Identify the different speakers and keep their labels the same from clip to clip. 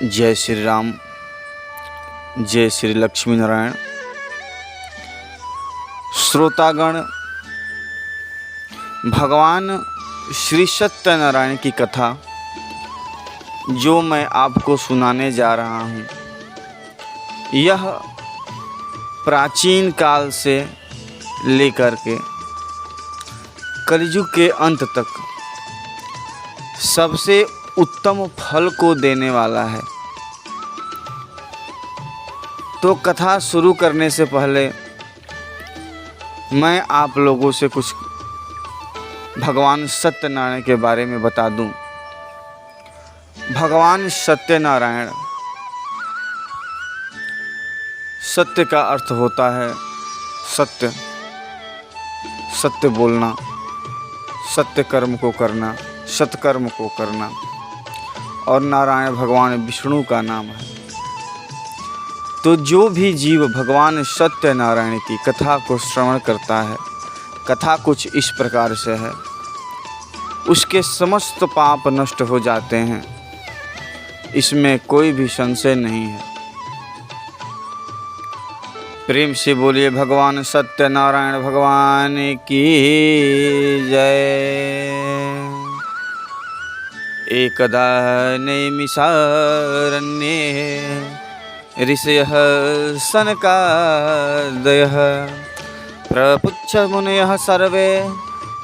Speaker 1: जय श्री राम, जय श्री लक्ष्मी नारायण। श्रोतागण, भगवान श्री सत्यनारायण की कथा जो मैं आपको सुनाने जा रहा हूँ, यह प्राचीन काल से लेकर के कलयुग के अंत तक सबसे उत्तम फल को देने वाला है। तो कथा शुरू करने से पहले मैं आप लोगों से कुछ भगवान सत्यनारायण के बारे में बता दूं। भगवान सत्यनारायण, सत्य का अर्थ होता है सत्य, सत्य बोलना, सत्य कर्म को करना, सत्कर्म को करना, और नारायण भगवान विष्णु का नाम है। तो जो भी जीव भगवान सत्यनारायण की कथा को श्रवण करता है, कथा कुछ इस प्रकार से है, उसके समस्त पाप नष्ट हो जाते हैं, इसमें कोई भी संशय नहीं है। प्रेम से बोलिए भगवान सत्यनारायण भगवान की जय। एकदा नैमिषारण्ये ऋषयः सनकादयः प्रपुच्छ मुनयः सर्वे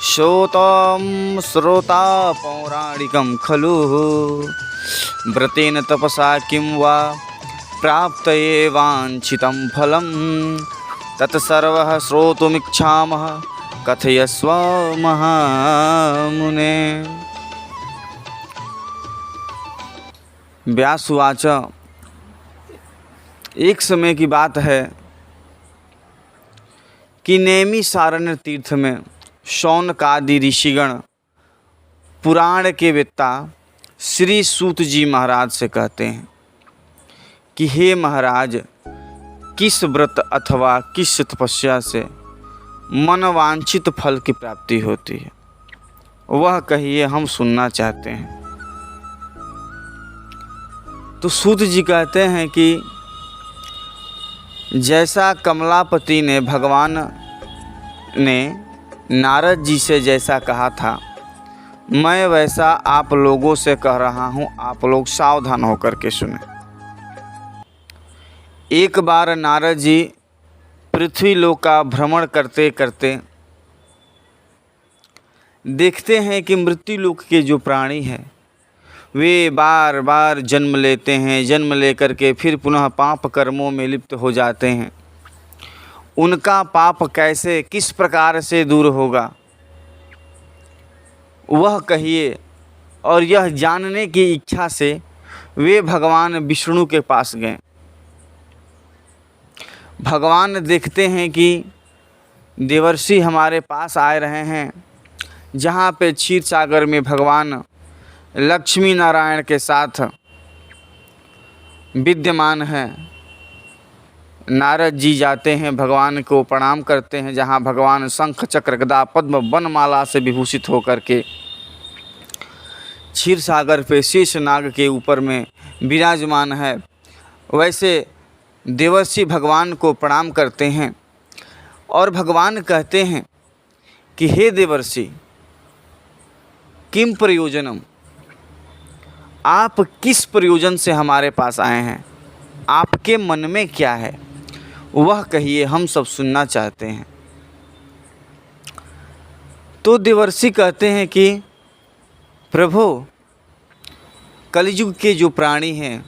Speaker 1: श्रोतं श्रोता पौराणिकं खलु व्रतेन तपसा किं वा प्राप्तये वाञ्छितं फलं तत्सर्वः श्रोतुमिच्छामः कथयस्व महामुने। व्यासुवाच। एक समय की बात है कि नैमिषारण्य तीर्थ में शौनकादि ऋषिगण पुराण के वेत्ता श्री सूत जी महाराज से कहते हैं कि हे महाराज, किस व्रत अथवा किस तपस्या से मनवांछित फल की प्राप्ति होती है, वह कहिए, हम सुनना चाहते हैं। तो सूत जी कहते हैं कि जैसा कमलापति ने भगवान ने नारद जी से जैसा कहा था, मैं वैसा आप लोगों से कह रहा हूँ, आप लोग सावधान होकर के सुने। एक बार नारद जी पृथ्वी लोक का भ्रमण करते करते देखते हैं कि मृत्यु लोक के जो प्राणी हैं वे बार बार जन्म लेते हैं, जन्म लेकर के फिर पुनः पाप कर्मों में लिप्त हो जाते हैं। उनका पाप कैसे, किस प्रकार से दूर होगा, वह कहिए। और यह जानने की इच्छा से वे भगवान विष्णु के पास गए। भगवान देखते हैं कि देवर्षि हमारे पास आए रहे हैं, जहाँ पे क्षीर सागर में भगवान लक्ष्मी नारायण के साथ विद्यमान हैं। नारद जी जाते हैं, भगवान को प्रणाम करते हैं, जहाँ भगवान शंख चक्र गदा पद्म वनमाला से विभूषित होकर के क्षीर सागर पे शेष नाग के ऊपर में विराजमान है। वैसे देवर्षि भगवान को प्रणाम करते हैं और भगवान कहते हैं कि हे देवर्षि, किम प्रयोजनम, आप किस प्रयोजन से हमारे पास आए हैं, आपके मन में क्या है, वह कहिए, हम सब सुनना चाहते हैं। तो देवर्षि कहते हैं कि प्रभु, कलयुग के जो प्राणी हैं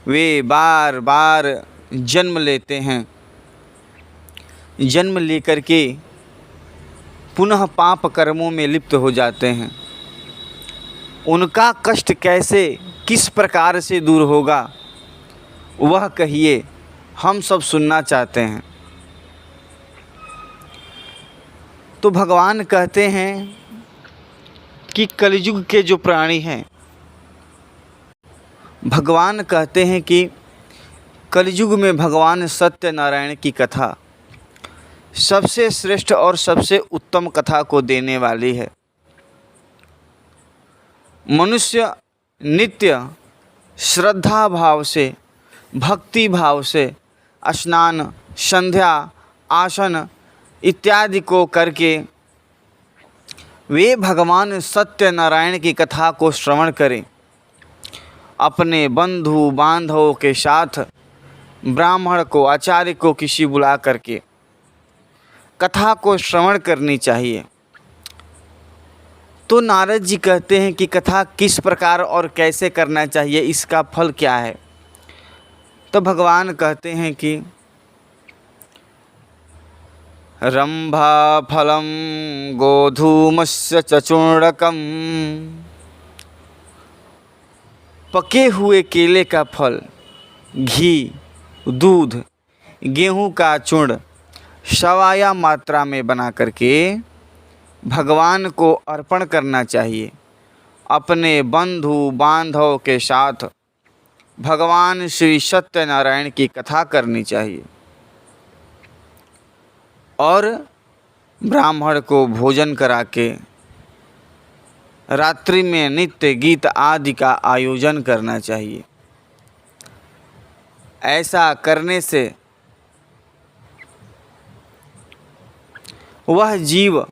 Speaker 1: वे बार बार जन्म लेते हैं, जन्म लेकर के पुनः पाप कर्मों में लिप्त हो जाते हैं। उनका कष्ट कैसे, किस प्रकार से दूर होगा, वह कहिए, हम सब सुनना चाहते हैं। तो भगवान कहते हैं कि कलयुग के जो प्राणी हैं, भगवान कहते हैं कि कलयुग में भगवान सत्यनारायण की कथा सबसे श्रेष्ठ और सबसे उत्तम कथा को देने वाली है। मनुष्य नित्य श्रद्धा भाव से, भक्ति भाव से स्नान, संध्या, आसन इत्यादि को करके वे भगवान सत्यनारायण की कथा को श्रवण करें। अपने बंधु बांधवों के साथ ब्राह्मण को, आचार्य को किसी बुला करके कथा को श्रवण करनी चाहिए। तो नारद जी कहते हैं कि कथा किस प्रकार और कैसे करना चाहिए, इसका फल क्या है। तो भगवान कहते हैं कि रंभा फलम गोधूमस्य चचूर्णकम, पके हुए केले का फल, घी, दूध, गेहूं का चूर्ण सवाया मात्रा में बना करके भगवान को अर्पण करना चाहिए। अपने बंधु बांधव के साथ भगवान श्री सत्यनारायण की कथा करनी चाहिए और ब्राह्मण को भोजन करा के रात्रि में नित्य गीत आदि का आयोजन करना चाहिए। ऐसा करने से वह जीव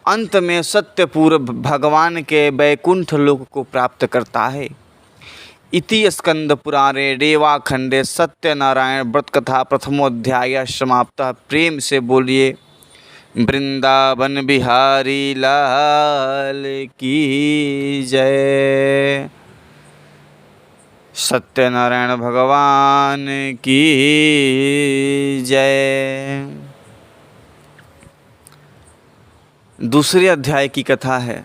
Speaker 1: अंत में सत्यपूर्व भगवान के वैकुंठ लोक को प्राप्त करता है। इति स्कंद पुराणे देवाखंडे सत्यनारायण व्रत कथा प्रथमोध्याय समाप्तः। प्रेम से बोलिए वृंदावन बिहारी लाल की जय, सत्यनारायण भगवान की जय। दूसरे अध्याय की कथा है।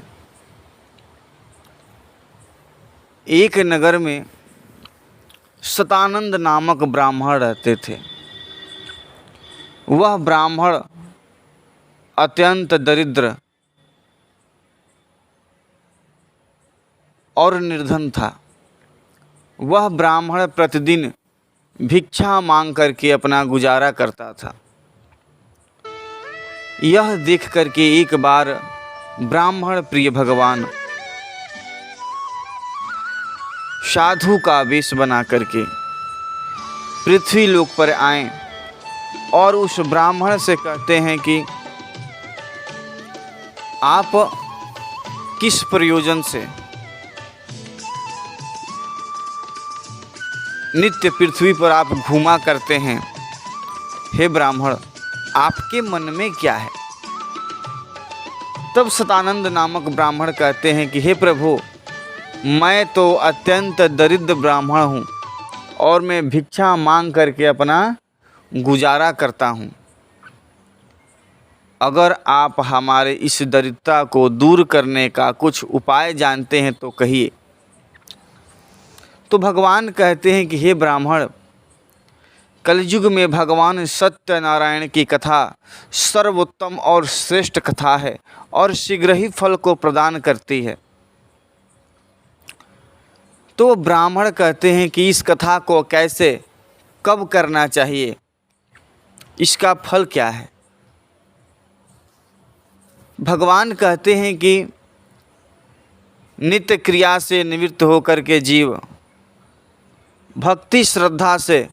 Speaker 1: एक नगर में सतानंद नामक ब्राह्मण रहते थे। वह ब्राह्मण अत्यंत दरिद्र और निर्धन था। वह ब्राह्मण प्रतिदिन भिक्षा मांग करके अपना गुजारा करता था। यह देख करके एक बार ब्राह्मण प्रिय भगवान साधु का वेश बना करके पृथ्वी लोक पर आए और उस ब्राह्मण से कहते हैं कि आप किस प्रयोजन से नित्य पृथ्वी पर आप घूमा करते हैं। हे ब्राह्मण, आपके मन में क्या है। तब सतानंद नामक ब्राह्मण कहते हैं कि हे प्रभु, मैं तो अत्यंत दरिद्र ब्राह्मण हूँ और मैं भिक्षा मांग करके अपना गुजारा करता हूँ। अगर आप हमारे इस दरिद्रता को दूर करने का कुछ उपाय जानते हैं तो कहिए। तो भगवान कहते हैं कि हे ब्राह्मण, कलयुग में भगवान सत्यनारायण की कथा सर्वोत्तम और श्रेष्ठ कथा है और शीघ्र ही फल को प्रदान करती है। तो ब्राह्मण कहते हैं कि इस कथा को कैसे, कब करना चाहिए, इसका फल क्या है। भगवान कहते हैं कि नित्य क्रिया से निवृत्त होकर के जीव भक्ति श्रद्धा से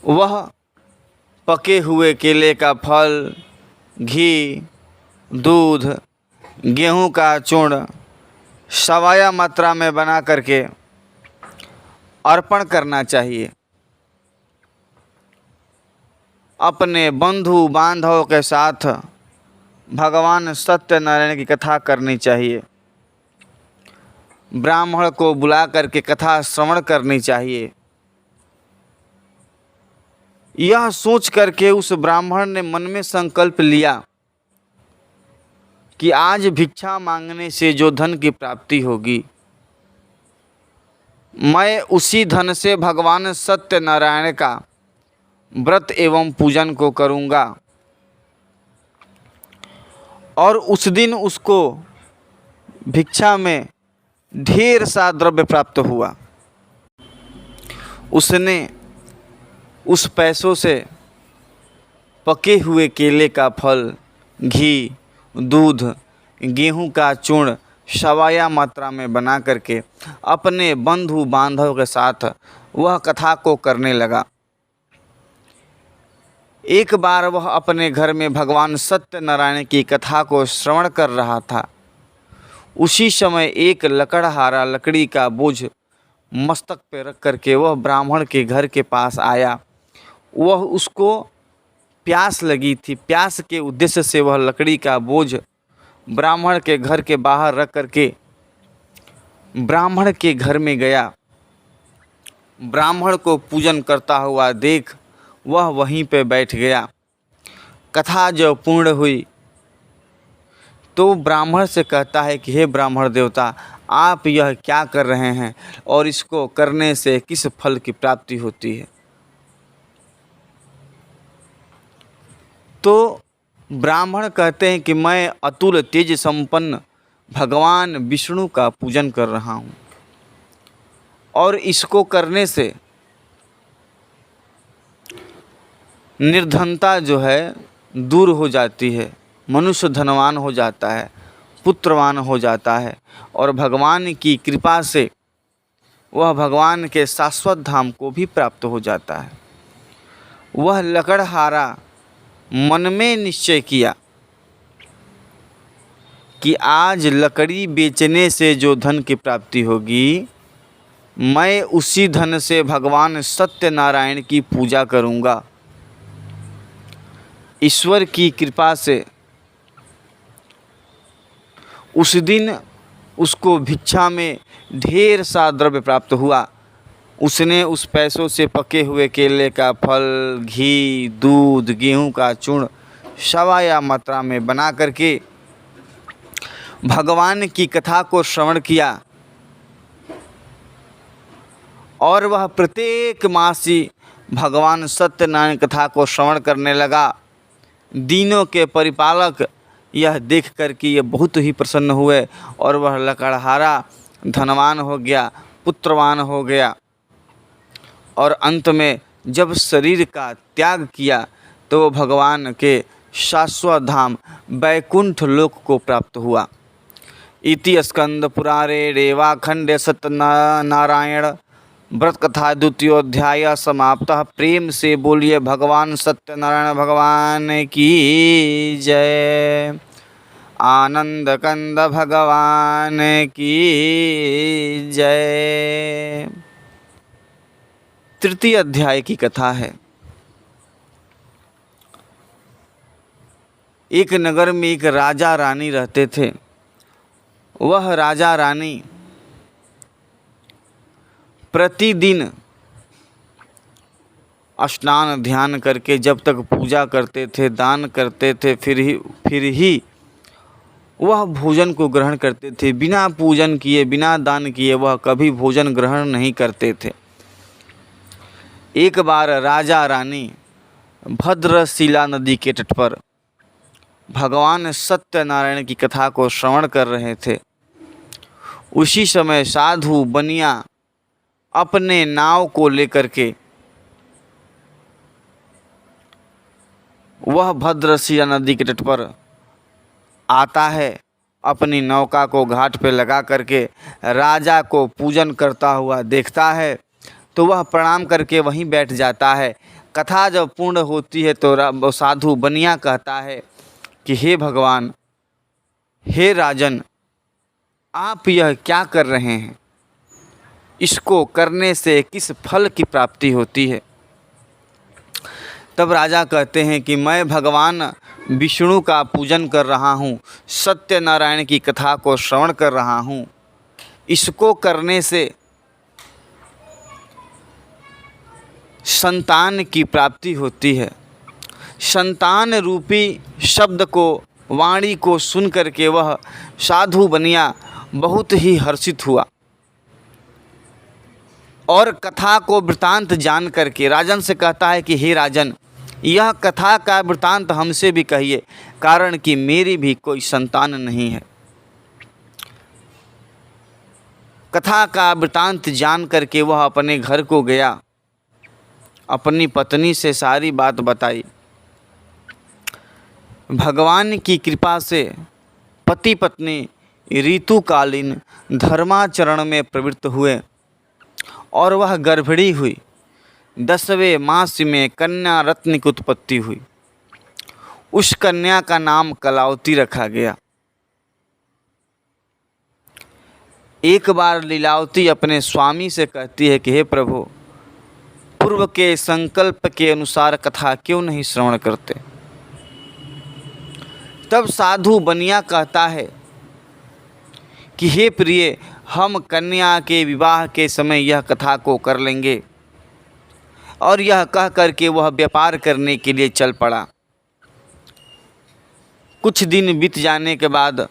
Speaker 1: वह पके हुए केले का फल, घी, दूध, गेहूं का चूर्ण सवाया मात्रा में बना करके अर्पण करना चाहिए। अपने बंधु बांधवों के साथ भगवान सत्यनारायण की कथा करनी चाहिए। ब्राह्मण को बुला करके कथा श्रवण करनी चाहिए। यह सोच करके उस ब्राह्मण ने मन में संकल्प लिया कि आज भिक्षा मांगने से जो धन की प्राप्ति होगी, मैं उसी धन से भगवान सत्यनारायण का व्रत एवं पूजन को करूँगा। और उस दिन उसको भिक्षा में ढेर सा द्रव्य प्राप्त हुआ। उसने उस पैसों से पके हुए केले का फल, घी, दूध, गेहूं का चूर्ण सवाया मात्रा में बना करके अपने बंधु बांधव के साथ वह कथा को करने लगा। एक बार वह अपने घर में भगवान सत्यनारायण की कथा को श्रवण कर रहा था। उसी समय एक लकड़हारा लकड़ी का बोझ मस्तक पे रख करके वह ब्राह्मण के घर के पास आया। वह उसको प्यास लगी थी, प्यास के उद्देश्य से वह लकड़ी का बोझ ब्राह्मण के घर के बाहर रख करके ब्राह्मण के घर में गया। ब्राह्मण को पूजन करता हुआ देख वह वहीं पे बैठ गया। कथा जब पूर्ण हुई तो ब्राह्मण से कहता है कि हे ब्राह्मण देवता, आप यह क्या कर रहे हैं और इसको करने से किस फल की प्राप्ति होती है। तो ब्राह्मण कहते हैं कि मैं अतुल तेज संपन्न भगवान विष्णु का पूजन कर रहा हूँ और इसको करने से निर्धनता जो है दूर हो जाती है, मनुष्य धनवान हो जाता है, पुत्रवान हो जाता है और भगवान की कृपा से वह भगवान के शाश्वत धाम को भी प्राप्त हो जाता है। वह लकड़हारा मन में निश्चय किया कि आज लकड़ी बेचने से जो धन की प्राप्ति होगी, मैं उसी धन से भगवान सत्यनारायण की पूजा करूँगा। ईश्वर की कृपा से उस दिन उसको भिक्षा में ढेर सा द्रव्य प्राप्त हुआ। उसने उस पैसों से पके हुए केले का फल, घी, दूध, गेहूं का चूर्ण सवाया मात्रा में बना करके भगवान की कथा को श्रवण किया और वह प्रत्येक मास ही भगवान सत्यनारायण कथा को श्रवण करने लगा। दीनों के परिपालक यह देख कर कि ये बहुत ही प्रसन्न हुए और वह लकड़हारा धनवान हो गया, पुत्रवान हो गया और अंत में जब शरीर का त्याग किया तो वो भगवान के शाश्वत धाम वैकुंठ लोक को प्राप्त हुआ। इति स्कंद पुराणे रेवाखंडे सत्यनारायण व्रत कथा द्वितीयोध्याय समाप्तः। प्रेम से बोलिए भगवान सत्यनारायण भगवान की जय। आनंद कंद भगवान की जय। तृतीय अध्याय की कथा है। एक नगर में एक राजा रानी रहते थे। वह राजा रानी प्रतिदिन स्नान ध्यान करके जब तक पूजा करते थे, दान करते थे, फिर ही वह भोजन को ग्रहण करते थे। बिना पूजन किए, बिना दान किए वह कभी भोजन ग्रहण नहीं करते थे। एक बार राजा रानी भद्रशिला नदी के तट पर भगवान सत्यनारायण की कथा को श्रवण कर रहे थे। उसी समय साधु बनिया अपने नाव को लेकर के वह भद्रशिला नदी के तट पर आता है। अपनी नौका को घाट पे लगा करके राजा को पूजन करता हुआ देखता है तो वह प्रणाम करके वहीं बैठ जाता है। कथा जब पूर्ण होती है तो साधु बनिया कहता है कि हे भगवान, हे राजन, आप यह क्या कर रहे हैं? इसको करने से किस फल की प्राप्ति होती है? तब राजा कहते हैं कि मैं भगवान विष्णु का पूजन कर रहा हूँ, सत्यनारायण की कथा को श्रवण कर रहा हूँ। इसको करने से संतान की प्राप्ति होती है। संतान रूपी शब्द को, वाणी को सुन करके वह साधु बनिया बहुत ही हर्षित हुआ और कथा को वृतांत जान करके राजन से कहता है कि हे राजन, यह कथा का वृतांत हमसे भी कहिए, कारण कि मेरी भी कोई संतान नहीं है। कथा का वृतांत जान करके वह अपने घर को गया, अपनी पत्नी से सारी बात बताई। भगवान की कृपा से पति पत्नी ऋतुकालीन धर्माचरण में प्रवृत्त हुए और वह गर्भिणी हुई। 10वें मास में कन्या रत्न की उत्पत्ति हुई। उस कन्या का नाम कलावती रखा गया। एक बार लीलावती अपने स्वामी से कहती है कि हे प्रभु, पूर्व के संकल्प के अनुसार कथा क्यों नहीं श्रवण करते। तब साधु बनिया कहता है कि हे प्रिय, हम कन्या के विवाह के समय यह कथा को कर लेंगे। और यह कह करके वह व्यापार करने के लिए चल पड़ा। कुछ दिन बीत जाने के बाद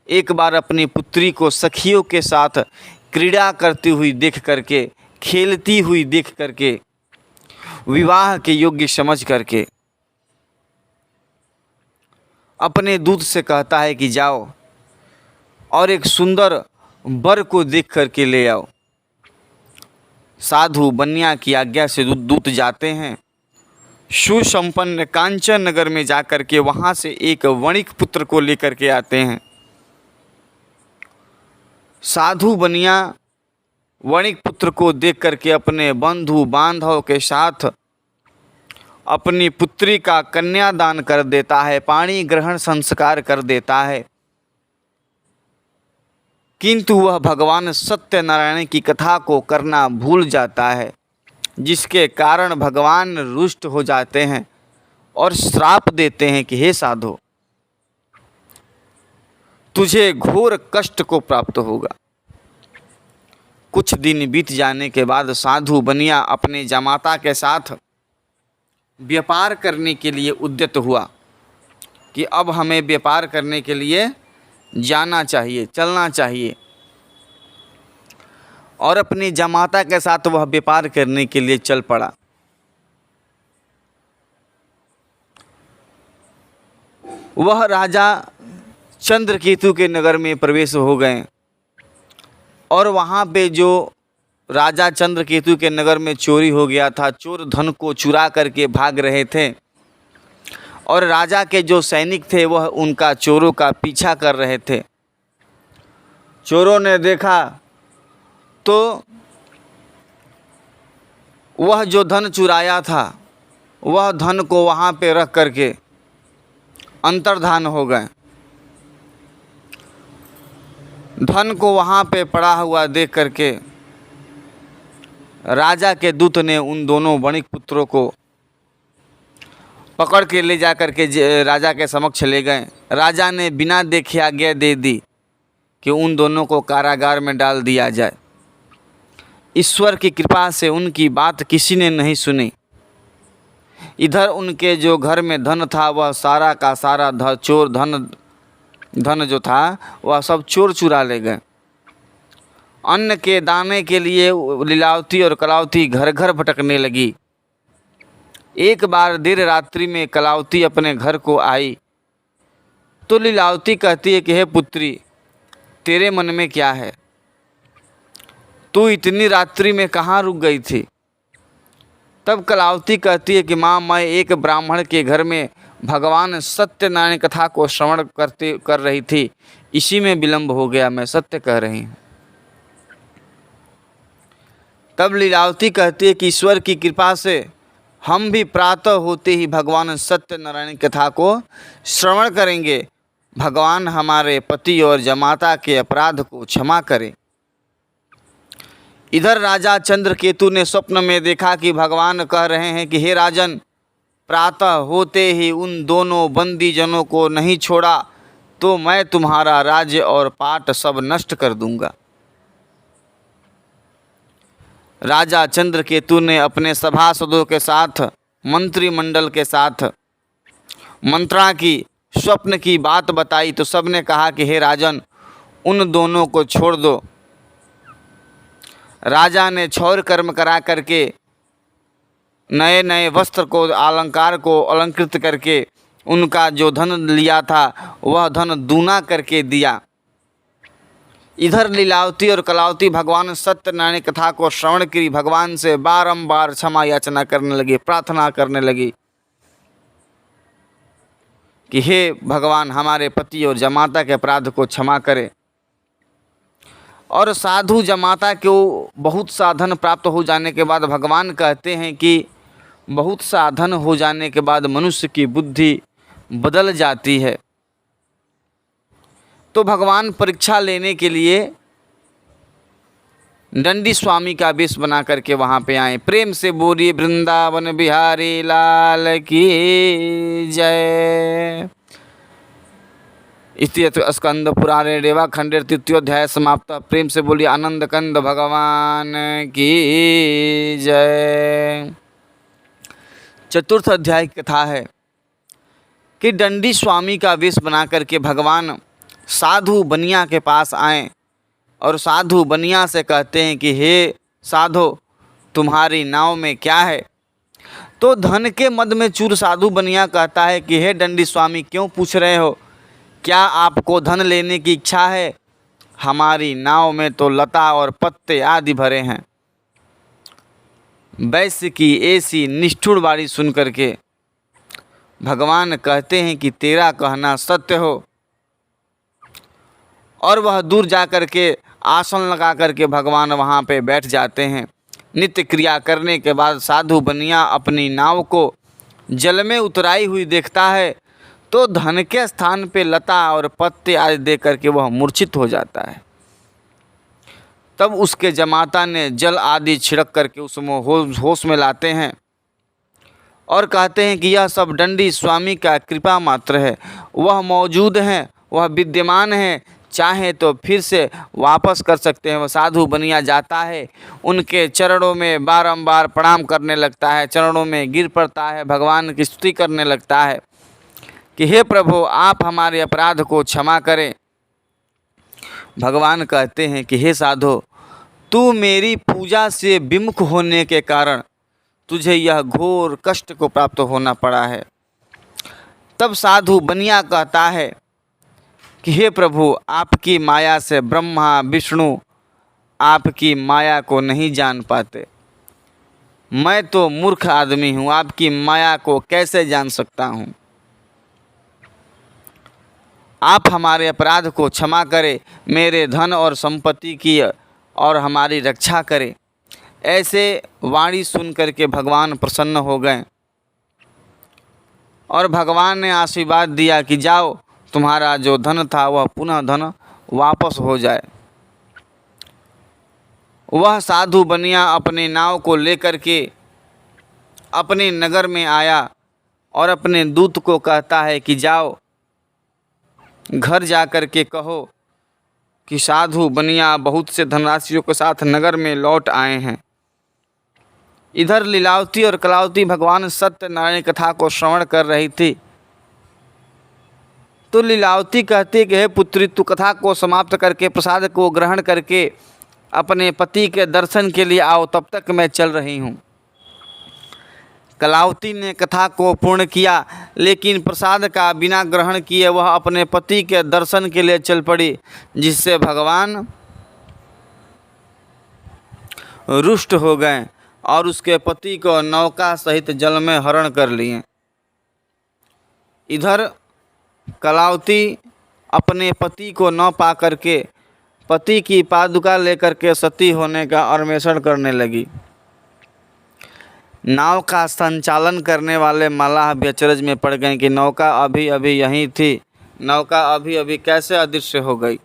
Speaker 1: एक बार अपनी पुत्री को सखियों के साथ क्रीड़ा करती हुई देख करके, खेलती हुई देख करके, विवाह के योग्य समझ करके अपने दूत से कहता है कि जाओ और एक सुंदर वर को देख करके ले आओ। साधु बनिया की आज्ञा से दूत जाते हैं। सुसंपन्न कांचन नगर में जाकर के वहाँ से एक वणिक पुत्र को लेकर के आते हैं। साधु बनिया वणिक पुत्र को देख करके अपने बंधु बांधव के साथ अपनी पुत्री का कन्यादान कर देता है, पाणी ग्रहण संस्कार कर देता है। किंतु वह भगवान सत्यनारायण की कथा को करना भूल जाता है, जिसके कारण भगवान रुष्ट हो जाते हैं और श्राप देते हैं कि हे साधु, तुझे घोर कष्ट को प्राप्त होगा। कुछ दिन बीत जाने के बाद साधु बनिया अपने जमाता के साथ व्यापार करने के लिए उद्यत हुआ कि अब हमें व्यापार करने के लिए जाना चाहिए, चलना चाहिए। और अपनी जमाता के साथ वह व्यापार करने के लिए चल पड़ा। वह राजा चंद्रकेतु के नगर में प्रवेश हो गए और वहाँ पे जो राजा चंद्रकेतु के नगर में चोरी हो गया था, चोर धन को चुरा करके भाग रहे थे और राजा के जो सैनिक थे वह उनका चोरों का पीछा कर रहे थे। चोरों ने देखा तो वह जो धन चुराया था वह धन को वहाँ पे रख करके अंतर्धान हो गए। धन को वहाँ पे पड़ा हुआ देख करके राजा के दूत ने उन दोनों वणिक पुत्रों को पकड़ के ले जा करके राजा के समक्ष ले गए। राजा ने बिना देखे आज्ञा दे दी कि उन दोनों को कारागार में डाल दिया जाए। ईश्वर की कृपा से उनकी बात किसी ने नहीं सुनी। इधर उनके जो घर में धन था वह सारा का सारा धन जो था वह सब चोर चुरा ले गए। अन्न के दाने के लिए लीलावती और कलावती घर घर भटकने लगी। एक बार देर रात्रि में कलावती अपने घर को आई तो लीलावती कहती है कि हे पुत्री, तेरे मन में क्या है? तू इतनी रात्रि में कहाँ रुक गई थी? तब कलावती कहती है कि माँ, मैं एक ब्राह्मण के घर में भगवान सत्यनारायण कथा को श्रवण कर रही थी, इसी में विलंब हो गया, मैं सत्य कह रही हूँ। तब लीलावती कहती है कि ईश्वर की कृपा से हम भी प्रातः होते ही भगवान सत्यनारायण कथा को श्रवण करेंगे। भगवान हमारे पति और जमाता के अपराध को क्षमा करें। इधर राजा चंद्रकेतु ने स्वप्न में देखा कि भगवान कह रहे हैं कि हे राजन, प्रातः होते ही उन दोनों बंदी जनों को नहीं छोड़ा तो मैं तुम्हारा राज्य और पाट सब नष्ट कर दूंगा। राजा चंद्रकेतु ने अपने सभासदों के साथ, मंत्रिमंडल के साथ मंत्रणा की, स्वप्न की बात बताई तो सब ने कहा कि हे राजन, उन दोनों को छोड़ दो। राजा ने क्षौर कर्म करा करके नए नए वस्त्र को, अलंकार को अलंकृत करके उनका जो धन लिया था वह धन दूना करके दिया। इधर लीलावती और कलावती भगवान सत्यनारायण कथा को श्रवण की भगवान से बारंबार क्षमा याचना करने लगी, प्रार्थना करने लगी। कि हे भगवान हमारे पति और जमाता के अपराध को क्षमा करें। और साधु जमाता को बहुत सा धन प्राप्त हो जाने के बाद भगवान कहते हैं कि बहुत सा धन हो जाने के बाद मनुष्य की बुद्धि बदल जाती है। तो भगवान परीक्षा लेने के लिए दंडी स्वामी का वेश बना करके वहाँ पे आए। प्रेम से बोलिए वृंदावन बिहारी लाल की जय। इति स्कंद पुराणे रेवा खंडे तृतीयोध्याय समाप्त। प्रेम से बोलिए आनंद कंद भगवान की जय। चतुर्थ अध्याय की कथा है कि दंडी स्वामी का वेश बना करके भगवान साधु बनिया के पास आए और साधु बनिया से कहते हैं कि हे साधु तुम्हारी नाव में क्या है। तो धन के मद में चूर साधु बनिया कहता है कि हे दंडी स्वामी क्यों पूछ रहे हो, क्या आपको धन लेने की इच्छा है? हमारी नाव में तो लता और पत्ते आदि भरे हैं। वैश्य की ऐसी निष्ठुर बाणी सुन करके भगवान कहते हैं कि तेरा कहना सत्य हो। और वह दूर जा कर के आसन लगा करके भगवान वहाँ पे बैठ जाते हैं। नित्य क्रिया करने के बाद साधु बनिया अपनी नाव को जल में उतराई हुई देखता है तो धन के स्थान पे लता और पत्ते आदि दे करके वह मूर्छित हो जाता है। तब उसके जमाता ने जल आदि छिड़क करके उसमें होश में लाते हैं और कहते हैं कि यह सब दंडी स्वामी का कृपा मात्र है, वह मौजूद हैं, वह विद्यमान हैं, चाहे तो फिर से वापस कर सकते हैं। वह साधु बनिया जाता है, उनके चरणों में बारंबार प्रणाम करने लगता है, चरणों में गिर पड़ता है, भगवान की स्तुति करने लगता है कि हे प्रभु आप हमारे अपराध को क्षमा करें। भगवान कहते हैं कि हे साधु तू मेरी पूजा से विमुख होने के कारण तुझे यह घोर कष्ट को प्राप्त होना पड़ा है। तब साधु बनिया कहता है कि हे प्रभु आपकी माया से ब्रह्मा विष्णु आपकी माया को नहीं जान पाते, मैं तो मूर्ख आदमी हूँ, आपकी माया को कैसे जान सकता हूँ। आप हमारे अपराध को क्षमा करें, मेरे धन और संपत्ति की और हमारी रक्षा करें। ऐसे वाणी सुन करके भगवान प्रसन्न हो गए और भगवान ने आशीर्वाद दिया कि जाओ तुम्हारा जो धन था वह पुनः धन वापस हो जाए। वह साधु बनिया अपने नाव को लेकर के अपने नगर में आया और अपने दूत को कहता है कि जाओ घर जा कर के कहो कि साधु बनिया बहुत से धनराशियों के साथ नगर में लौट आए हैं। इधर लीलावती और कलावती भगवान सत्यनारायण कथा को श्रवण कर रही थी। तो लीलावती कहती कि हे पुत्री तू कथा को समाप्त करके प्रसाद को ग्रहण करके अपने पति के दर्शन के लिए आओ, तब तक मैं चल रही हूँ। कलावती ने कथा को पूर्ण किया लेकिन प्रसाद का बिना ग्रहण किए वह अपने पति के दर्शन के लिए चल पड़ी, जिससे भगवान रुष्ट हो गए और उसके पति को नौका सहित जल में हरण कर लिए। इधर कलावती अपने पति को न पा करके पति की पादुका लेकर के सती होने का अन्वेषण करने लगी। नाव का संचालन करने वाले मल्लाह भी अचरज में पड़ गए कि नौका अभी अभी यहीं थी, नौका अभी अभी कैसे अदृश्य हो गई।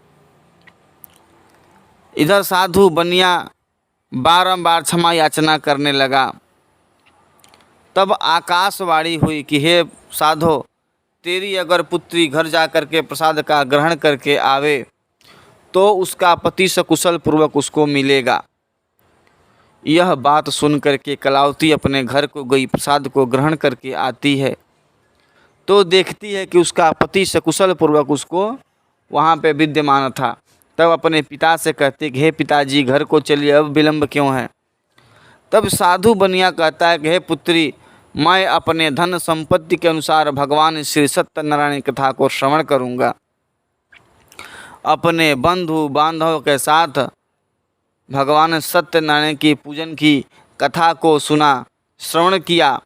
Speaker 1: इधर साधु बनिया बारंबार क्षमा याचना करने लगा। तब आकाशवाणी हुई कि हे साधो तेरी अगर पुत्री घर जा कर के प्रसाद का ग्रहण करके आवे तो उसका पति सकुशल पूर्वक उसको मिलेगा। यह बात सुन करके कलावती अपने घर को गई, प्रसाद को ग्रहण करके आती है तो देखती है कि उसका पति सकुशल पूर्वक उसको वहाँ पे विद्यमान था। तब अपने पिता से कहते कि हे पिताजी घर को चलिए, अब विलम्ब क्यों है। तब साधु बनिया कहता है कि हे पुत्री मैं अपने धन संपत्ति के अनुसार भगवान श्री सत्यनारायण कथा को श्रवण करूँगा। अपने बंधु बांधव के साथ भगवान सत्यनारायण की पूजन की कथा को सुना, श्रवण किया।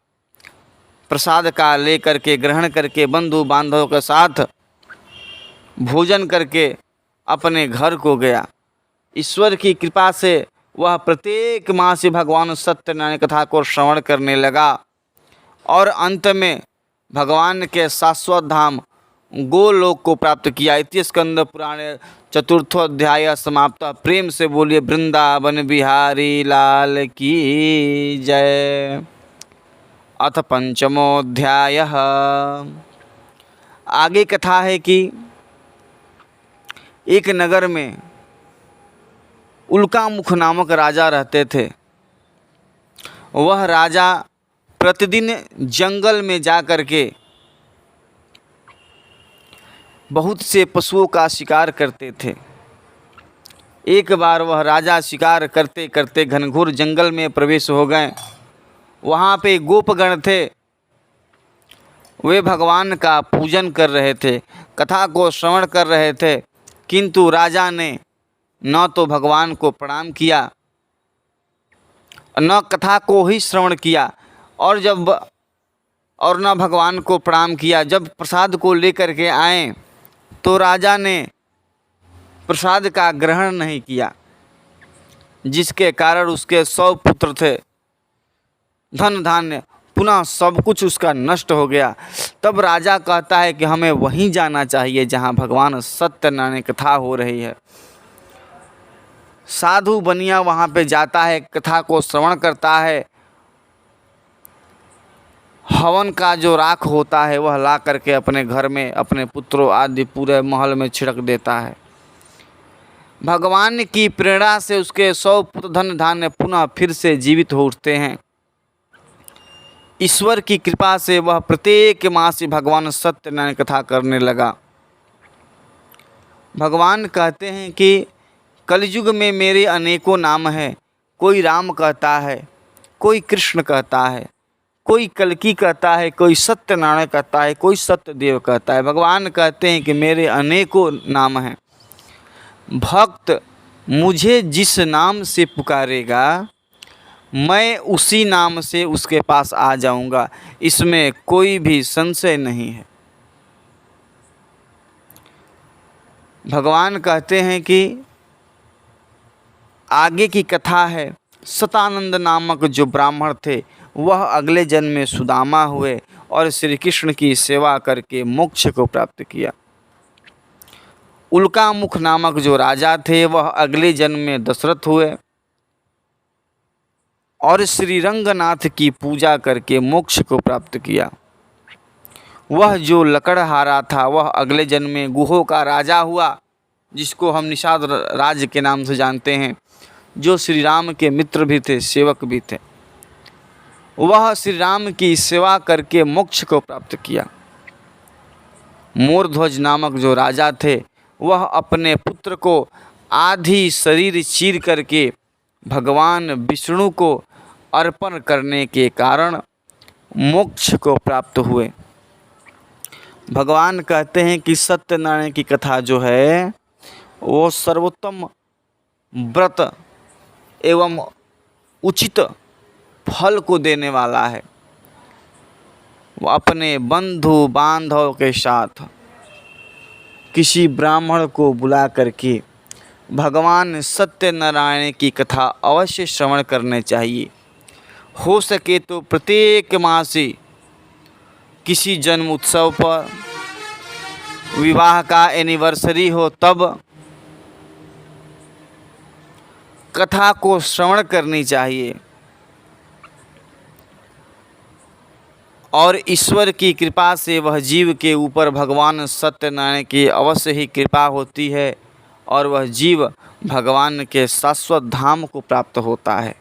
Speaker 1: प्रसाद का लेकर के ग्रहण करके बंधु बांधवों के साथ भोजन करके अपने घर को गया। ईश्वर की कृपा से वह प्रत्येक मास भगवान सत्यनारायण कथा को श्रवण करने लगा और अंत में भगवान के शाश्वत धाम गोलोक को प्राप्त किया। इति स्कंद पुराणे चतुर्थोध्याय समाप्त। प्रेम से बोलिए वृंदावन बिहारी लाल की जय। अथ पंचमोध्याय। आगे कथा है कि एक नगर में उल्कामुख नामक राजा रहते थे। वह राजा प्रतिदिन जंगल में जा कर के बहुत से पशुओं का शिकार करते थे। एक बार वह राजा शिकार करते करते घनघोर जंगल में प्रवेश हो गए। वहाँ पे गोपगण थे, वे भगवान का पूजन कर रहे थे, कथा को श्रवण कर रहे थे, किंतु राजा ने न तो भगवान को प्रणाम किया न कथा को ही श्रवण किया और न भगवान को प्रणाम किया। जब प्रसाद को लेकर के आए तो राजा ने प्रसाद का ग्रहण नहीं किया, जिसके कारण उसके 100 पुत्र थे, धन धान्य पुनः सब कुछ उसका नष्ट हो गया। तब राजा कहता है कि हमें वहीं जाना चाहिए जहाँ भगवान सत्यनारायण कथा हो रही है। साधु बनिया वहाँ पे जाता है, कथा को श्रवण करता है। हवन का जो राख होता है वह ला करके अपने घर में अपने पुत्रों आदि पूरे महल में छिड़क देता है। भगवान की प्रेरणा से उसके 100 पुत्र धन धान्य पुनः फिर से जीवित हो उठते हैं। ईश्वर की कृपा से वह प्रत्येक मास भगवान सत्यनारायण कथा करने लगा। भगवान कहते हैं कि कलयुग में मेरे अनेकों नाम हैं। कोई राम कहता है, कोई कृष्ण कहता है, कोई कल्की कहता है, कोई सत्यनारायण कहता है, कोई सत्यदेव कहता है। भगवान कहते हैं कि मेरे अनेकों नाम हैं। भक्त मुझे जिस नाम से पुकारेगा मैं उसी नाम से उसके पास आ जाऊंगा, इसमें कोई भी संशय नहीं है। भगवान कहते हैं कि आगे की कथा है, सतानंद नामक जो ब्राह्मण थे वह अगले जन्म में सुदामा हुए और श्री कृष्ण की सेवा करके मोक्ष को प्राप्त किया। उल्कामुख नामक जो राजा थे वह अगले जन्म में दशरथ हुए और श्री रंगनाथ की पूजा करके मोक्ष को प्राप्त किया। वह जो लकड़हारा था वह अगले जन्म में गुहों का राजा हुआ, जिसको हम निषाद राज के नाम से जानते हैं, जो श्री राम के मित्र भी थे, सेवक भी थे। वह श्री राम की सेवा करके मोक्ष को प्राप्त किया। मोरध्वज नामक जो राजा थे वह अपने पुत्र को आधी शरीर चीर करके भगवान विष्णु को अर्पण करने के कारण मोक्ष को प्राप्त हुए। भगवान कहते हैं कि सत्यनारायण की कथा जो है वो सर्वोत्तम व्रत एवं उचित फल को देने वाला है। वो अपने बंधु बांधव के साथ किसी ब्राह्मण को बुला करके भगवान सत्यनारायण की कथा अवश्य श्रवण करने चाहिए। हो सके तो प्रत्येक मासी किसी जन्म उत्सव पर, विवाह का एनिवर्सरी हो तब कथा को श्रवण करनी चाहिए। और ईश्वर की कृपा से वह जीव के ऊपर भगवान सत्यनारायण की अवश्य ही कृपा होती है और वह जीव भगवान के शाश्वत धाम को प्राप्त होता है।